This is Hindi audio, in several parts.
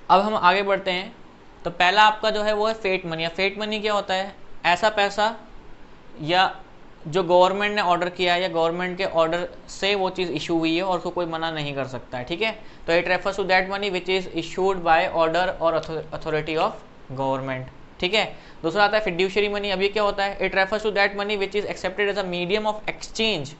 अब हम आगे बढ़ते हैं। तो पहला आपका जो है वो है फेट मनी। या फेट मनी क्या होता है? ऐसा पैसा या जो गवर्नमेंट ने ऑर्डर किया है या गवर्नमेंट के ऑर्डर से वो चीज़ इशू हुई है और उसको कोई मना नहीं कर सकता है, ठीक है। तो it refers to that money which is issued by order और अथॉरिटी ऑफ गवर्नमेंट, ठीक है। दूसरा आता है फिड्यूशियरी मनी। अब ये क्या होता है? It refers to that money which is accepted as a medium of exchange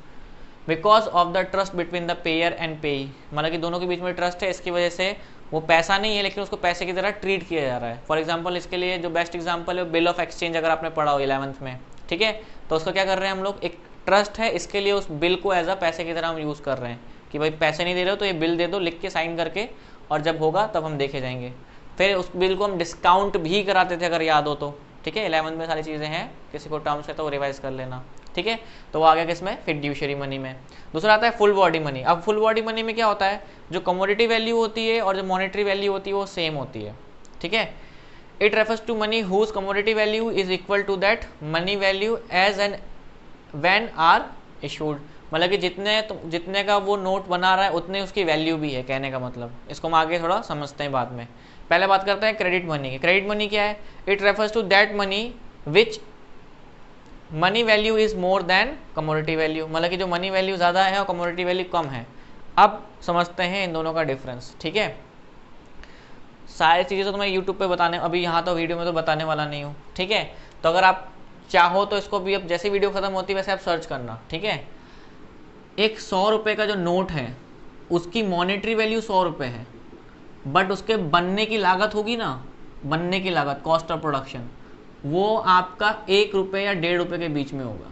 because of the trust between the payer and payee. मतलब कि दोनों के बीच में ट्रस्ट है, इसकी वजह से वो पैसा नहीं है लेकिन उसको पैसे की तरह ट्रीट किया जा रहा है। फॉर एग्जाम्पल इसके लिए जो बेस्ट एग्जाम्पल है बिल ऑफ एक्सचेंज, अगर आपने पढ़ा हो 11th में, ठीक है। तो उसको क्या कर रहे हैं हम लोग? एक ट्रस्ट है, इसके लिए उस बिल को एज अ पैसे की तरह हम यूज़ कर रहे हैं कि भाई पैसे नहीं दे रहे हो तो ये बिल दे दो, लिख के साइन करके, और जब होगा तब हम देखे जाएंगे। फिर उस बिल को हम डिस्काउंट भी कराते थे, अगर याद हो तो, ठीक है। 11th में सारी चीज़ें हैं, किसी को टर्म्स है तो वो रिवाइज कर लेना, ठीक है। तो वो आ गया किसमें? फिड्यूशियरी मनी में। दूसरा आता है फुल बॉडी मनी। अब फुल बॉडी मनी में क्या होता है? जो कमोडिटी वैल्यू होती है और जो मॉनेटरी वैल्यू होती है वो सेम होती है, ठीक है। It refers to money whose commodity value is equal to that money value as and when are issued. मतलब कि जितने का वो नोट बना रहा है उतने उसकी वैल्यू भी है, कहने का मतलब। इसको हम आगे थोड़ा समझते हैं बाद में। पहले बात करते हैं क्रेडिट मनी की। क्रेडिट मनी क्या है? It refers to that money which money value is more than commodity value. मतलब कि जो मनी वैल्यू ज़्यादा है और कमोडिटी वैल्यू कम है। अब समझते हैं इन दोनों का डिफरेंस, ठीक है। सारी चीज़ें तो मैं यूट्यूब पे बताने, अभी यहाँ तो वीडियो में तो बताने वाला नहीं हूँ, ठीक है। तो अगर आप चाहो तो इसको भी अब जैसे वीडियो ख़त्म होती है वैसे आप सर्च करना, ठीक है। एक 100 रुपये का जो नोट है उसकी मॉनेटरी वैल्यू 100 रुपये है, बट उसके बनने की लागत होगी ना, बनने की लागत, कॉस्ट ऑफ प्रोडक्शन, वो आपका 1 रुपये या 1.5 रुपये के बीच में होगा।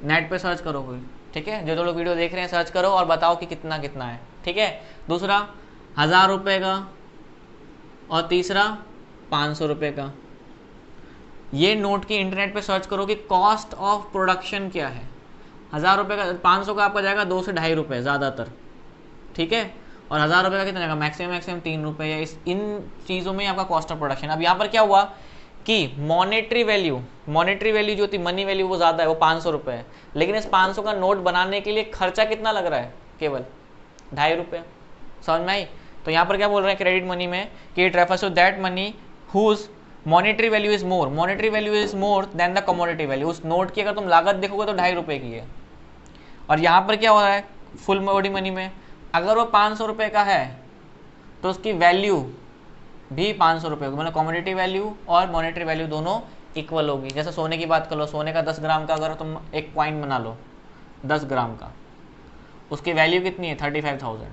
नेट पे सर्च करो कोई, ठीक है। जो लोग वीडियो देख रहे हैं सर्च करो और बताओ कि कितना कितना है, ठीक है। दूसरा 1000 रुपये का और तीसरा 500 रुपये का। ये नोट की इंटरनेट पे सर्च करो कि कॉस्ट ऑफ प्रोडक्शन क्या है। 1000 रुपये का, 500 का आपका जाएगा 2 से 2.5 रुपये ज़्यादातर, ठीक है। और 1000 रुपये का कितना जाएगा? मैक्सिमम 3 रुपये, या इन चीज़ों में आपका कॉस्ट ऑफ प्रोडक्शन। अब यहाँ पर क्या हुआ कि मॉनेटरी वैल्यू जो थी, मनी वैल्यू, वो ज़्यादा है, वो 500 रुपये है, लेकिन इस 500 का नोट बनाने के लिए खर्चा कितना लग रहा है? केवल 2.5 रुपये। समझ में आई? तो यहाँ पर क्या बोल रहे हैं क्रेडिट मनी में कि it refers to that money whose monetary value is more than the commodity value. उस नोट की अगर तुम लागत देखोगे तो 2.5 रुपये की है। और यहाँ पर क्या हो रहा है फुल बॉडी मनी में? अगर वो 500 रुपये का है तो उसकी वैल्यू भी 500 रुपये होगी, मतलब कमोडिटी वैल्यू और मॉनेटरी वैल्यू दोनों इक्वल होगी। जैसे सोने की बात कर लो, सोने का 10 ग्राम का अगर तुम एक कॉइन बना लो 10 ग्राम का, उसकी वैल्यू कितनी है? 35,000।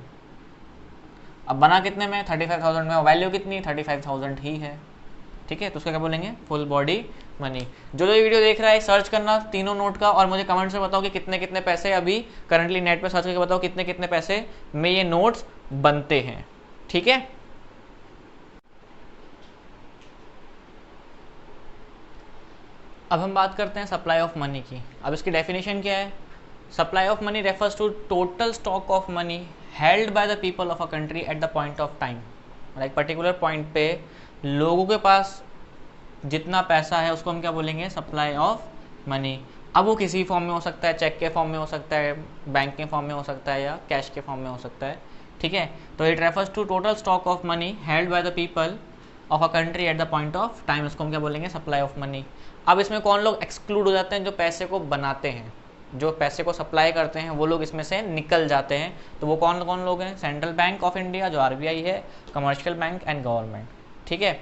अब बना कितने में? 35,000 में। वैल्यू कितनी? 35,000 ही है, ठीक है। तो उसका क्या बोलेंगे? Full body money. जो वीडियो देख रहा है सर्च करना तीनों नोट का और मुझे कमेंट्स में बताओ कि कितने कितने पैसे अभी करंटली नेट पे सर्च करके बताओ कितने कितने पैसे में ये नोट्स बनते हैं, ठीक है। अब हम बात करते हैं सप्लाई ऑफ मनी की। अब इसकी डेफिनेशन क्या है? Supply of money refers to total stock of money held by the people of a country at the point of time. मतलब एक पर्टिकुलर पॉइंट पे लोगों के पास जितना पैसा है उसको हम क्या बोलेंगे? Supply of money. अब वो किसी फॉर्म में हो सकता है, चेक के फॉर्म में हो सकता है, बैंक के फॉर्म में हो सकता है, या कैश के फॉर्म में हो सकता है, ठीक है। तो it refers to total stock of money held by the people of a country at the point of time. उसको हम क्या बोलेंगे? Supply of money. अब इसमें कौन लोग एक्सक्लूड हो जाते हैं? जो पैसे को बनाते हैं, जो पैसे को सप्लाई करते हैं, वो लोग इसमें से निकल जाते हैं। तो वो कौन कौन लोग हैं? सेंट्रल बैंक ऑफ इंडिया जो RBI है, कमर्शियल बैंक एंड गवर्नमेंट, ठीक है।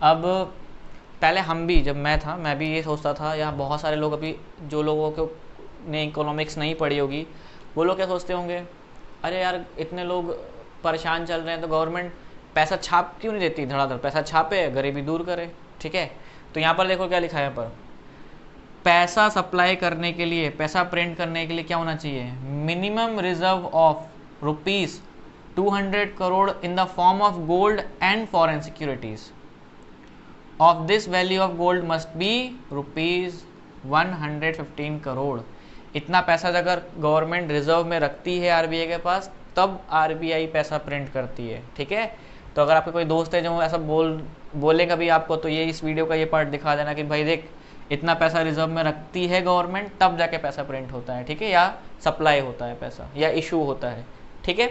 अब पहले हम भी, जब मैं था, मैं भी ये सोचता था, या बहुत सारे लोग अभी जो लोगों को ने इकोनॉमिक्स नहीं पढ़ी होगी वो लोग क्या सोचते होंगे, अरे यार इतने लोग परेशान चल रहे हैं तो गवर्नमेंट पैसा छाप क्यों नहीं देती? धड़ाधड़ पैसा छापे, गरीबी दूर करे, ठीक है। तो यहाँ पर देखो क्या लिखा है, यहाँ पर पैसा सप्लाई करने के लिए, पैसा प्रिंट करने के लिए क्या होना चाहिए? Minimum reserve of ₹200 crore in the form of gold and foreign securities. Of this value of gold must be ₹115 crore. इतना पैसा अगर गवर्नमेंट रिजर्व में रखती है RBI के पास, तब RBI पैसा प्रिंट करती है, ठीक है। तो अगर आपके कोई दोस्त है जो ऐसा बोले कभी आपको, तो ये इस वीडियो का ये पार्ट दिखा देना कि भाई देख इतना पैसा रिजर्व में रखती है गवर्नमेंट, तब जाके पैसा प्रिंट होता है, ठीक है, या सप्लाई होता है पैसा, या इशू होता है, ठीक है।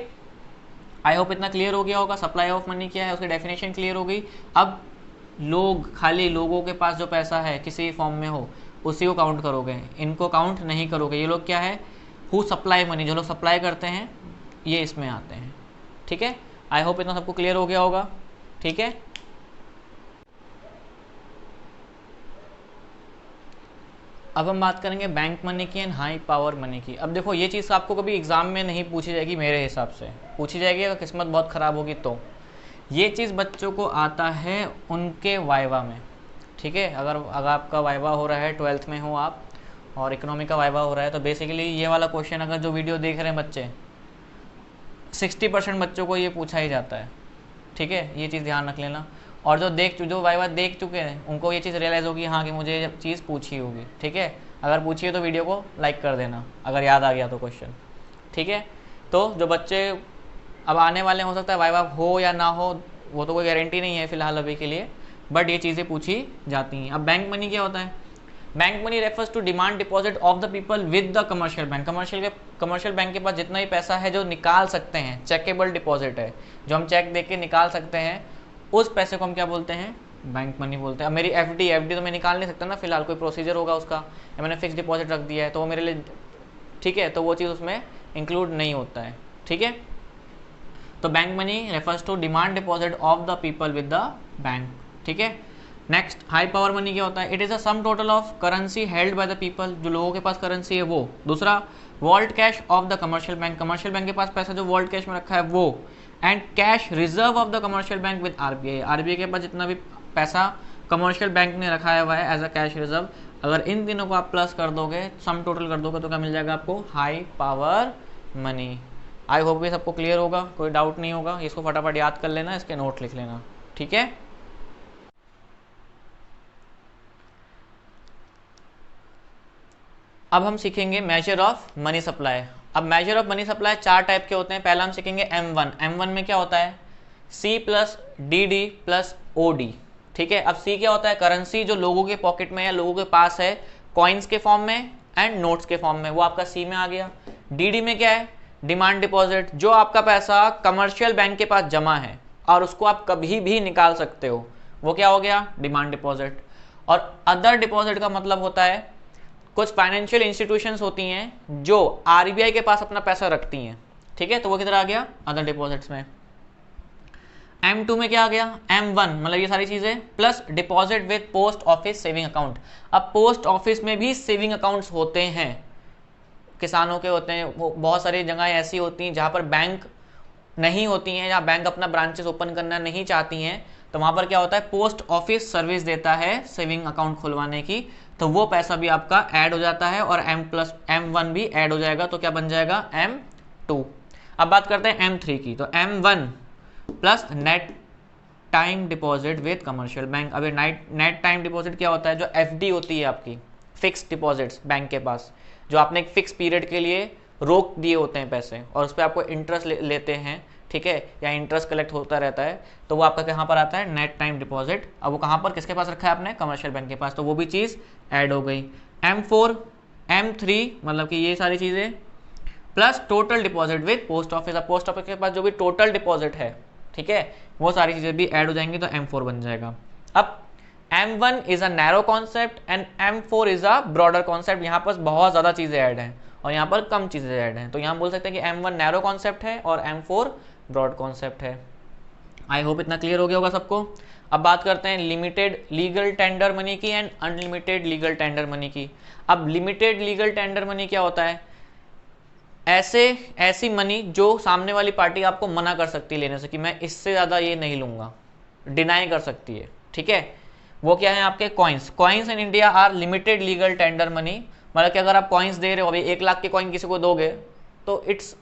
आई होप इतना क्लियर हो गया होगा। सप्लाई ऑफ मनी क्या है, उसकी डेफिनेशन क्लियर हो गई। अब लोग, खाली लोगों के पास जो पैसा है किसी फॉर्म में हो उसी को काउंट करोगे, इनको काउंट नहीं करोगे। ये लोग क्या है, हु सप्लाई मनी, जो लोग सप्लाई करते हैं ये इसमें आते हैं। ठीक है, आई होप इतना सबको क्लियर हो गया होगा। ठीक है, अब हम बात करेंगे बैंक मनी की एंड हाई पावर मनी की। अब देखो ये चीज़ आपको कभी एग्जाम में नहीं पूछी जाएगी, मेरे हिसाब से पूछी जाएगी अगर किस्मत बहुत ख़राब होगी तो। ये चीज़ बच्चों को आता है उनके वाइवा में। ठीक है, अगर आपका वाइवा हो रहा है, 12th में हो आप और इकोनॉमी का वाइवा हो रहा है, तो बेसिकली ये वाला क्वेश्चन अगर जो वीडियो देख रहे हैं बच्चे, 60% बच्चों को ये पूछा ही जाता है। ठीक है, ये चीज़ ध्यान रख लेना। और जो वाइवा देख चुके हैं उनको ये चीज़ रियलाइज़ होगी हाँ कि मुझे ये चीज़ पूछी होगी। ठीक है, अगर पूछी है तो वीडियो को लाइक कर देना अगर याद आ गया तो क्वेश्चन। ठीक है, तो जो बच्चे अब आने वाले, हो सकता है वाइवा हो या ना हो, वो तो कोई गारंटी नहीं है फिलहाल अभी के लिए, बट ये चीज़ें पूछी जाती हैं। अब बैंक मनी क्या होता है? Bank money refers to demand deposit of the people with the commercial bank. Commercial bank के पास जितना भी पैसा है जो निकाल सकते हैं, चेकेबल डिपॉजिट है, जो हम चेक दे के निकाल सकते हैं, उस पैसे को हम क्या बोलते हैं? बैंक मनी बोलते हैं। अब मेरी एफडी तो मैं निकाल नहीं सकता ना फिलहाल, कोई प्रोसीजर होगा उसका, या मैंने फिक्स डिपॉजिट रख दिया है तो वो मेरे लिए, ठीक है, तो वो चीज़ उसमें इंक्लूड नहीं होता है। ठीक है, तो bank money refers to demand deposit of the people with the bank. ठीक है, नेक्स्ट हाई पावर मनी क्या होता है? It is a sum total of currency held by the people, जो लोगों के पास करेंसी है वो। दूसरा, vault cash of the commercial bank, commercial bank के पास पैसा जो वॉल्ट कैश में रखा है वो। And cash reserve of the commercial bank with RBI, RBI के पास जितना भी पैसा कमर्शियल बैंक ने रखा हुआ है एज अ कैश रिजर्व, अगर इन तीनों को आप प्लस कर दोगे, सम टोटल कर दोगे, तो क्या मिल जाएगा आपको? High power money. I hope ये सबको क्लियर होगा, कोई डाउट नहीं होगा। इसको फटाफट याद कर लेना, इसके नोट लिख लेना। ठीक है, अब हम सीखेंगे मेजर ऑफ मनी सप्लाई। अब measure of money supply 4 type के होते हैं। पहला हम सीखेंगे M1। M1 में क्या होता है? C plus DD plus OD। ठीक है, अब C क्या होता है? करेंसी जो लोगों के पॉकेट में या लोगों के पास है, कॉइन्स के फॉर्म में एंड नोट्स के फॉर्म में, वो आपका C में आ गया। DD में क्या है? डिमांड डिपॉजिट, जो आपका पैसा कमर्शियल बैंक के पास जमा है और उसको आप कभी भी निकाल सकते हो, वो क्या हो गया? Demand deposit. और अदर डिपॉजिट का मतलब होता है कुछ फाइनेंशियल इंस्टीट्यूशंस होती हैं जो आरबीआई के पास अपना पैसा रखती हैं। ठीक है, तो वो किधर आ गया? अदर डिपॉजिट्स में। M2 में क्या आ गया? M1 मतलब ये सारी चीजें plus deposit with post office saving account. अब पोस्ट ऑफिस में भी सेविंग अकाउंट्स होते हैं, किसानों के होते हैं, वो बहुत सारी जगह ऐसी होती हैं जहाँ पर बैंक नहीं होती हैं, जहाँ बैंक अपना ब्रांचेस ओपन करना नहीं चाहती हैं, तो वहाँ पर क्या होता है? पोस्ट ऑफिस सर्विस देता है सेविंग अकाउंट खुलवाने की, तो वो पैसा भी आपका ऐड हो जाता है और M1 भी ऐड हो जाएगा, तो क्या बन जाएगा? M2। अब बात करते हैं M3 की, तो M1 plus net time deposit with commercial bank. अब नेट टाइम डिपॉजिट क्या होता है? जो FD होती है आपकी, फिक्स डिपॉजिट्स बैंक के पास, जो आपने एक फिक्स पीरियड के लिए रोक दिए होते हैं पैसे और उस पर आपको इंटरेस्ट लेते हैं, ठीक है, या इंटरेस्ट कलेक्ट होता रहता है, तो वो आपका कहाँ पर आता है? Net time deposit. अब वो कहाँ पर, किसके पास रखा है आपने? कमर्शियल बैंक के पास, तो वो भी चीज़ ऐड हो गई। M4 M3 मतलब कि ये सारी चीज़ें plus total deposit with post office. अब पोस्ट ऑफिस के पास जो भी टोटल डिपॉजिट है, ठीक है, वो सारी चीज़ें भी ऐड हो जाएंगी, तो M4 बन जाएगा। अब M1 is a narrow concept and M4 is a broader concept. यहाँ पर बहुत ज़्यादा चीज़ें ऐड हैं और यहाँ पर कम चीज़ें ऐड हैं, तो यहाँ बोल सकते हैं कि M1 नैरो कॉन्सेप्ट है और M4 ब्रॉड कॉन्सेप्ट है। आई होप इतना क्लियर हो गया होगा सबको। अब बात करते हैं लिमिटेड लीगल टेंडर मनी की and unlimited legal tender money की। अब लिमिटेड लीगल टेंडर मनी क्या होता है? ऐसी मनी जो सामने वाली पार्टी आपको मना कर सकती है लेने से, कि मैं इससे ज़्यादा ये नहीं लूँगा, डिनाई कर सकती है। ठीक है, वो क्या है? आपके coins. Coins in India are limited legal tender money, मतलब कि अगर आप कॉइन्स दे रहे हो, अभी 1 लाख के कॉइन किसी को दोगे तो इट्स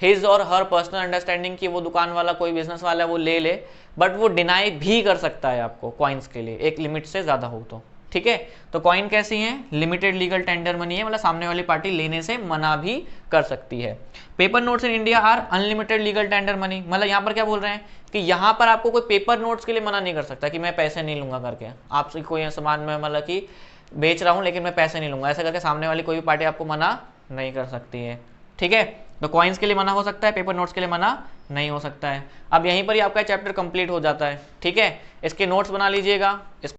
हिज और हर पर्सनल अंडरस्टैंडिंग की वो दुकान वाला, कोई बिजनेस वाला वो ले ले, बट वो डिनाई भी कर सकता है आपको कॉइन्स के लिए, एक लिमिट से ज़्यादा हो तो। ठीक है, तो कॉइन कैसी है? लिमिटेड लीगल टेंडर मनी है, मतलब सामने वाली पार्टी लेने से मना भी कर सकती है। Paper notes in India are unlimited legal tender money, मतलब यहाँ पर क्या बोल रहे हैं कि यहाँ पर आपको कोई पेपर नोट्स के लिए मना नहीं कर सकता कि मैं पैसे नहीं लूंगा करके, आपसे कोई सामान में मतलब कि बेच रहा हूँ लेकिन मैं पैसे नहीं लूंगा, ऐसा करके सामने वाली कोई भी पार्टी आपको मना नहीं कर सकती है। ठीक है, तो कॉइन्स के लिए मना हो सकता है, पेपर नोट्स के लिए मना नहीं हो सकता है। अब यहीं पर ही आपका चैप्टर कंप्लीट हो जाता है। ठीक है, इसके नोट्स बना लीजिएगा।